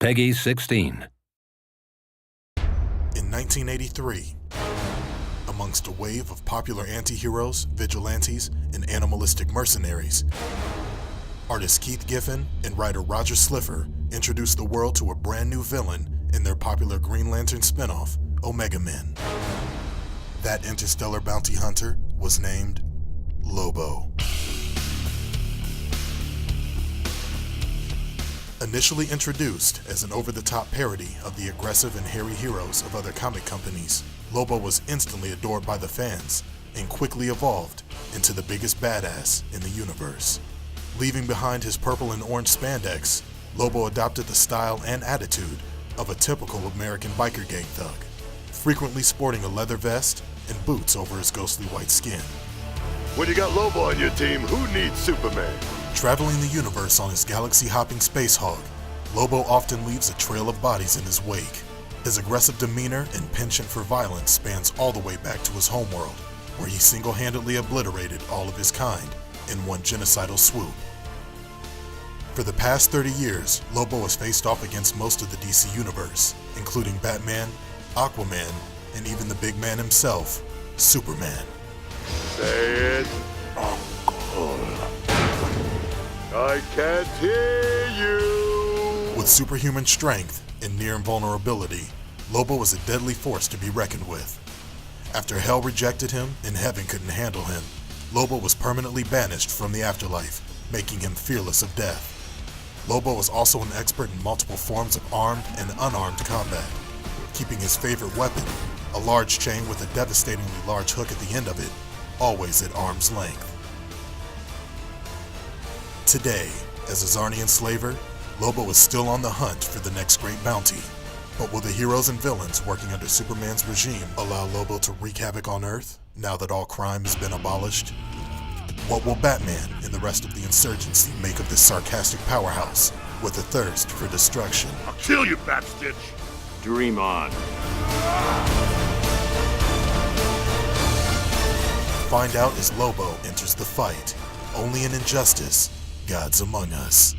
Peggy 16. In 1983, amongst a wave of popular anti-heroes, vigilantes, and animalistic mercenaries, artist Keith Giffen and writer Roger Slifer introduced the world to a brand new villain in their popular Green Lantern spin-off, Omega Men. That interstellar bounty hunter was named Lobo. Initially introduced as an over-the-top parody of the aggressive and hairy heroes of other comic companies, Lobo was instantly adored by the fans and quickly evolved into the biggest badass in the universe. Leaving behind his purple and orange spandex, Lobo adopted the style and attitude of a typical American biker gang thug, frequently sporting a leather vest and boots over his ghostly white skin. When you got Lobo on your team, who needs Superman? Traveling the universe on his galaxy-hopping space hog, Lobo often leaves a trail of bodies in his wake. His aggressive demeanor and penchant for violence spans all the way back to his homeworld, where he single-handedly obliterated all of his kind in one genocidal swoop. For the past 30 years, Lobo has faced off against most of the DC universe, including Batman, Aquaman, and even the big man himself, Superman. Say it. I can't hear you. With superhuman strength and near invulnerability, Lobo was a deadly force to be reckoned with. After hell rejected him and heaven couldn't handle him, Lobo was permanently banished from the afterlife, making him fearless of death. Lobo was also an expert in multiple forms of armed and unarmed combat, keeping his favorite weapon, a large chain with a devastatingly large hook at the end of it, always at arm's length. Today, as a Zarnian slaver, Lobo is still on the hunt for the next great bounty. But will the heroes and villains working under Superman's regime allow Lobo to wreak havoc on Earth, now that all crime has been abolished? What will Batman and the rest of the insurgency make of this sarcastic powerhouse with a thirst for destruction? I'll kill you, Batstitch. Dream on. Find out as Lobo enters the fight, only in Injustice, Gods Among Us.